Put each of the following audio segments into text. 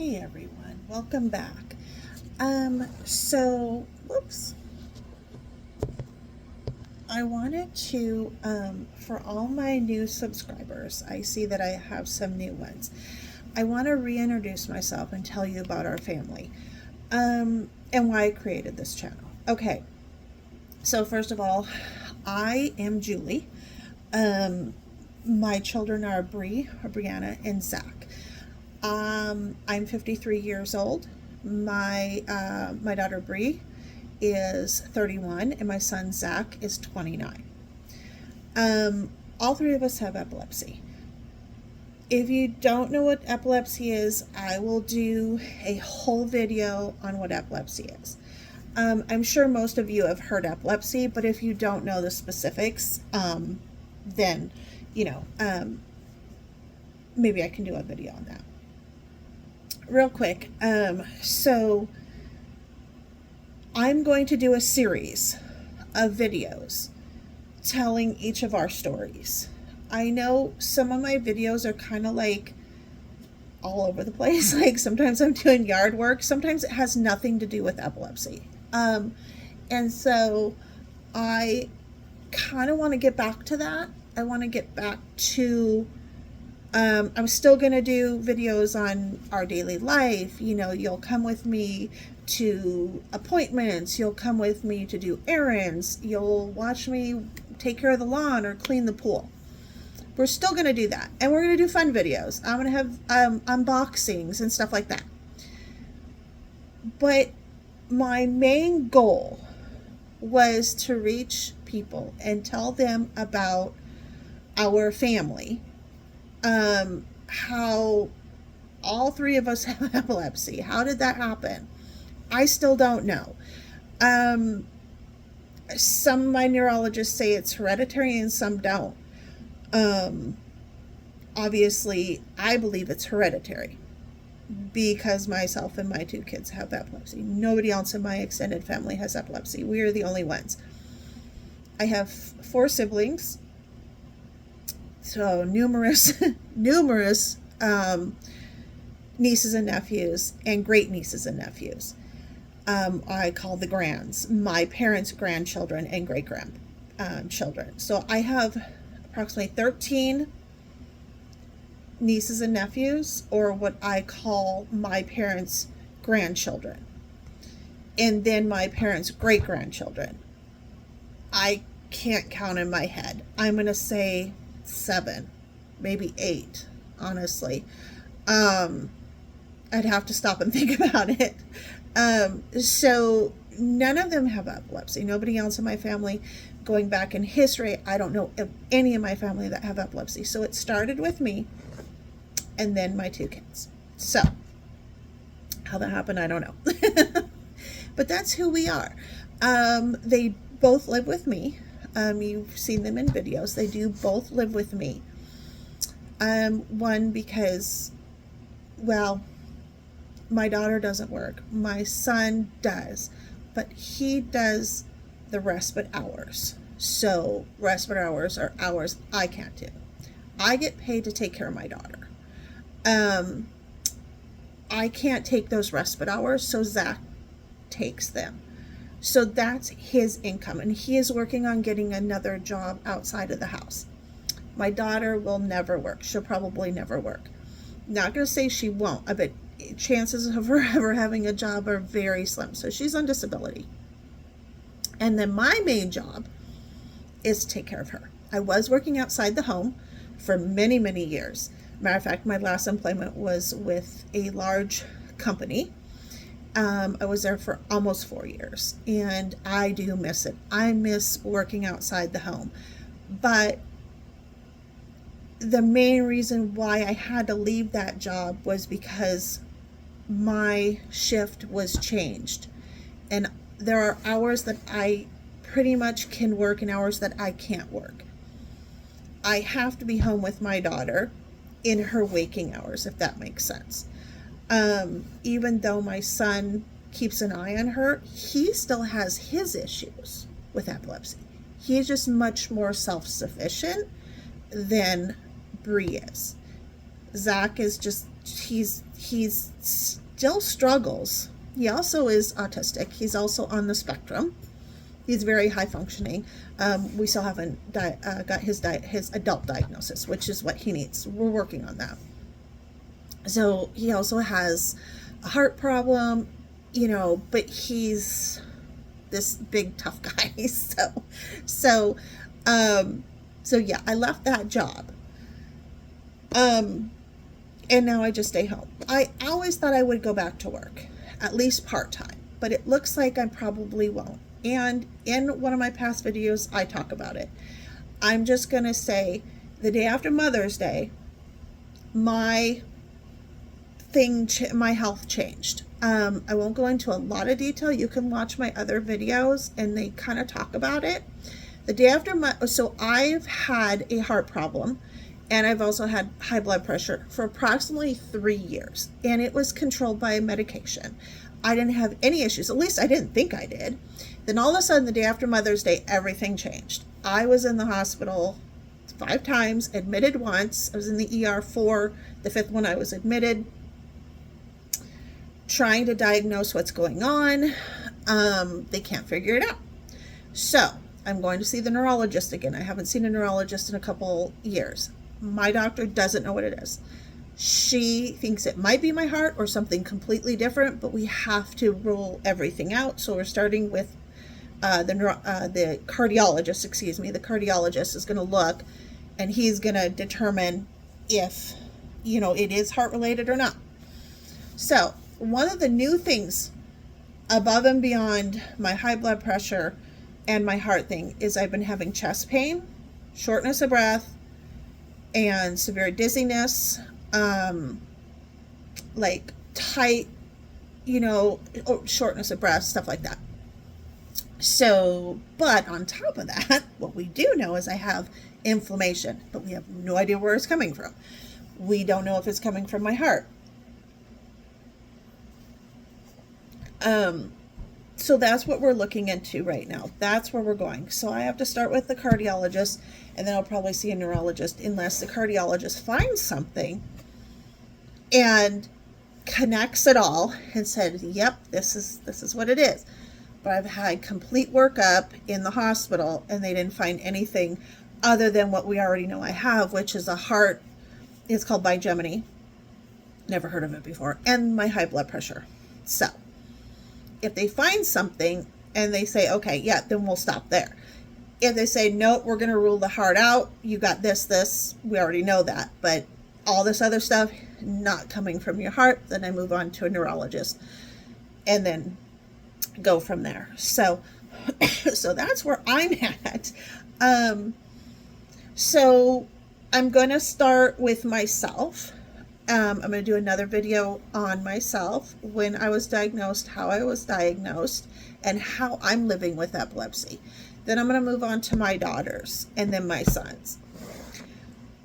Hey everyone, welcome back. Whoops. I wanted to, for all my new subscribers, I see that I have some new ones. I want to reintroduce myself and tell you about our family, and why I created this channel. Okay, so first of all, I am Julie. My children are Brianna, and Zach. I'm 53 years old. My daughter Bree is 31, and my son Zach is 29. All three of us have epilepsy. If you don't know what epilepsy is, I will do a whole video on what epilepsy is. I'm sure most of you have heard epilepsy, but if you don't know the specifics, then, maybe I can do a video on that. Real quick, so I'm going to do a series of videos telling each of our stories. I know some of my videos are kind of like all over the place. Like sometimes I'm doing yard work, sometimes it has nothing to do with epilepsy. And so I kind of want to get back to that. I want to get back to I'm still going to do videos on our daily life. You'll come with me to appointments. You'll come with me to do errands. You'll watch me take care of the lawn or clean the pool. We're still going to do that. And we're going to do fun videos. I'm going to have unboxings and stuff like that. But my main goal was to reach people and tell them about our family. How all three of us have epilepsy. How did that happen? I still don't know. Some of my neurologists say it's hereditary and some don't. Obviously, I believe it's hereditary because myself and my two kids have epilepsy. Nobody else in my extended family has epilepsy. We are the only ones. I have 4 siblings. So numerous nieces and nephews and great nieces and nephews. I call the grands, my parents' grandchildren and great grandchildren. So I have approximately 13 nieces and nephews, or what I call my parents' grandchildren. And then my parents' great grandchildren. I can't count in my head. I'm going to say 7, maybe 8, honestly. I'd have to stop and think about it. So none of them have epilepsy. Nobody else in my family. Going back in history, I don't know of any of my family that have epilepsy. So it started with me and then my 2 kids. So how that happened, I don't know. But that's who we are. They both live with me. You've seen them in videos. They do both live with me. One because, well, my daughter doesn't work. My son does, but he does the respite hours. So respite hours are hours I can't do. I get paid to take care of my daughter. I can't take those respite hours, so Zach takes them. So that's his income, and he is working on getting another job outside of the house. My daughter will never work. She'll probably never work. Not going to say she won't, but chances of her ever having a job are very slim. So she's on disability. And then my main job is to take care of her. I was working outside the home for many, many years. Matter of fact, my last employment was with a large company. I was there for almost 4 years, and I do miss it. I miss working outside the home. But the main reason why I had to leave that job was because my shift was changed. And there are hours that I pretty much can work and hours that I can't work. I have to be home with my daughter in her waking hours, if that makes sense. Even though my son keeps an eye on her, he still has his issues with epilepsy. He's just much more self-sufficient than Bree is. Zach is just he's still struggles. He also is autistic. He's also on the spectrum. He's very high functioning. We still haven't got his adult diagnosis, which is what he needs. We're working on that. So he also has a heart problem, but he's this big tough guy. So, so yeah, I left that job. And now I just stay home. I always thought I would go back to work, at least part-time, but it looks like I probably won't. And in one of my past videos, I talk about it. I'm just going to say the day after Mother's Day, my health changed. I won't go into a lot of detail. You can watch my other videos and they kind of talk about it. The day after so I've had a heart problem and I've also had high blood pressure for approximately 3 years, and it was controlled by a medication. I didn't have any issues. At least I didn't think I did. Then all of a sudden, the day after Mother's Day, everything changed. I was in the hospital 5 times, admitted once. I was in the ER 4. The 5th one I was admitted, trying to diagnose what's going on. They can't figure it out. So I'm going to see the neurologist again. I haven't seen a neurologist in a couple years. My doctor doesn't know what it is. She thinks it might be my heart or something completely different, but we have to rule everything out. So we're starting with the cardiologist. The cardiologist is going to look, and he's going to determine if it is heart related or not. So one of the new things above and beyond my high blood pressure and my heart thing is I've been having chest pain, shortness of breath, and severe dizziness, like tight, shortness of breath, stuff like that. So, but on top of that, what we do know is I have inflammation, but we have no idea where it's coming from. We don't know if it's coming from my heart. So that's what we're looking into right now. That's where we're going. So I have to start with the cardiologist, and then I'll probably see a neurologist unless the cardiologist finds something and connects it all and said, yep, this is what it is. But I've had complete workup in the hospital and they didn't find anything other than what we already know I have, which is a heart. It's called bigeminy. Never heard of it before. And my high blood pressure. So if they find something and they say, okay, yeah, then we'll stop there. If they say, no, we're going to rule the heart out, you got this, we already know that. But all this other stuff, not coming from your heart, then I move on to a neurologist and then go from there. So, so that's where I'm at. So I'm going to start with myself. I'm going to do another video on myself, when I was diagnosed, how I was diagnosed, and how I'm living with epilepsy. Then I'm going to move on to my daughters and then my sons.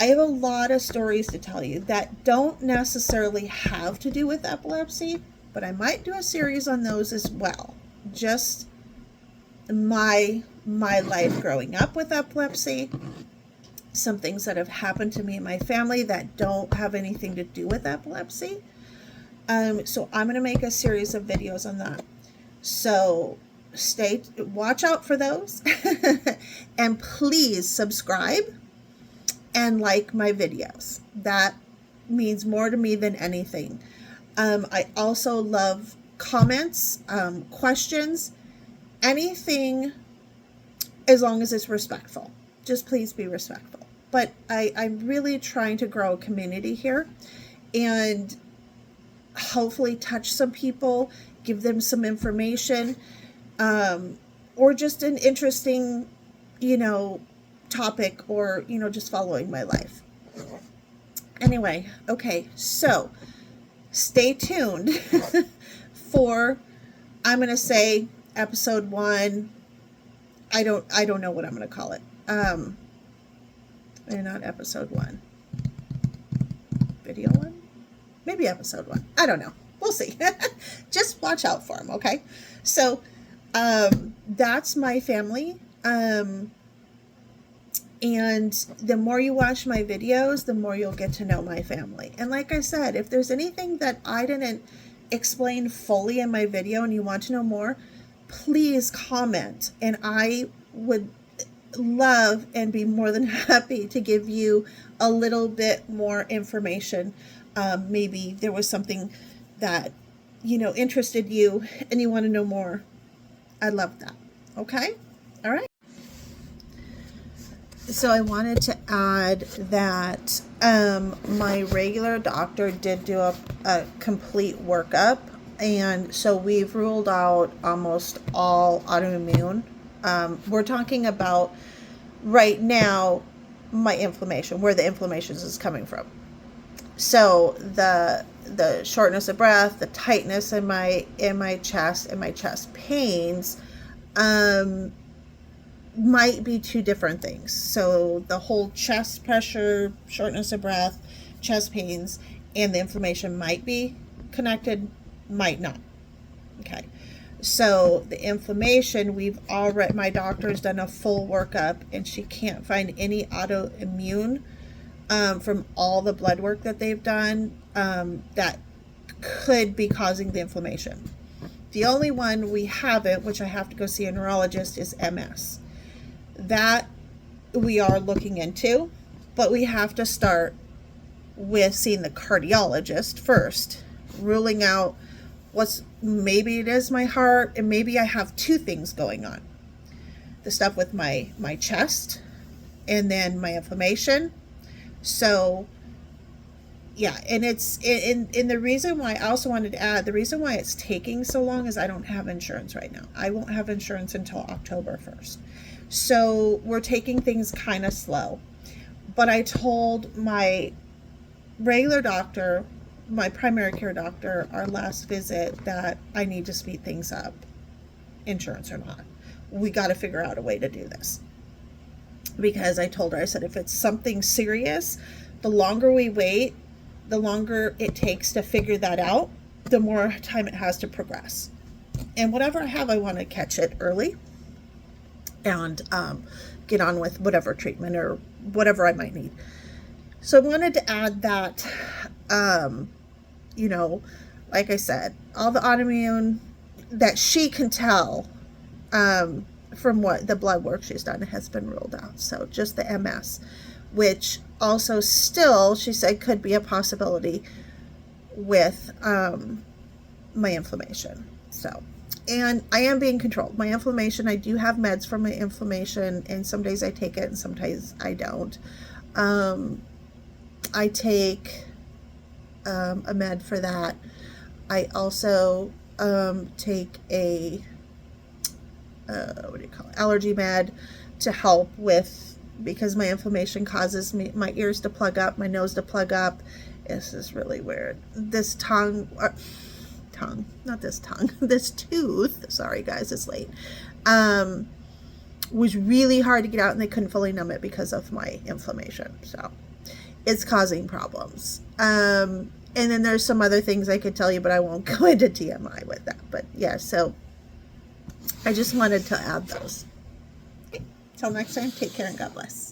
I have a lot of stories to tell you that don't necessarily have to do with epilepsy, but I might do a series on those as well. Just my life growing up with epilepsy, some things that have happened to me and my family that don't have anything to do with epilepsy. So I'm going to make a series of videos on that. So watch out for those and please subscribe and like my videos. That means more to me than anything. I also love comments, questions, anything, as long as it's respectful. Just please be respectful. But I'm really trying to grow a community here and hopefully touch some people, give them some information, or just an interesting, topic, or, just following my life. Anyway, okay, so stay tuned for, I'm going to say episode 1. I don't know what I'm going to call it. Not episode 1. Video 1? Maybe episode 1. I don't know. We'll see. Just watch out for them, okay? So, that's my family. And the more you watch my videos, the more you'll get to know my family. And like I said, if there's anything that I didn't explain fully in my video and you want to know more, please comment. And I would love and be more than happy to give you a little bit more information. Maybe there was something that, interested you and you want to know more. I'd love that. Okay? All right. So I wanted to add that my regular doctor did do a complete workup, and so we've ruled out almost all autoimmune. We're talking about right now my inflammation, where the inflammation is coming from. So the shortness of breath, the tightness in my chest, and my chest pains, might be two different things. So the whole chest pressure, shortness of breath, chest pains, and the inflammation might be connected, might not. Okay. So the inflammation, my doctor's done a full workup, and she can't find any autoimmune from all the blood work that they've done that could be causing the inflammation. The only one we haven't, which I have to go see a neurologist, is MS. That we are looking into, but we have to start with seeing the cardiologist first, ruling out maybe it is my heart, and maybe I have two things going on. The stuff with my chest, and then my inflammation. So yeah, and it's and the reason why I also wanted to add, the reason why it's taking so long is I don't have insurance right now. I won't have insurance until October 1st. So we're taking things kind of slow. But I told my regular doctor, my primary care doctor, our last visit, that I need to speed things up, insurance or not. We got to figure out a way to do this. Because I told her, I said, if it's something serious, the longer we wait, the longer it takes to figure that out, the more time it has to progress. And whatever I have, I want to catch it early and get on with whatever treatment or whatever I might need. So I wanted to add that, like I said, all the autoimmune that she can tell from what the blood work she's done has been ruled out. So just the MS, which also still, she said, could be a possibility with my inflammation. So, and I am being controlled. My inflammation, I do have meds for my inflammation, and some days I take it and sometimes I don't. I take a med for that. I also take a allergy med to help with, because my inflammation causes my ears to plug up, my nose to plug up. This is really weird. This this tooth, sorry guys, it's late, was really hard to get out, and they couldn't fully numb it because of my inflammation. So it's causing problems. And then there's some other things I could tell you, but I won't go into TMI with that. But yeah, so I just wanted to add those. Okay. Till next time, take care and God bless.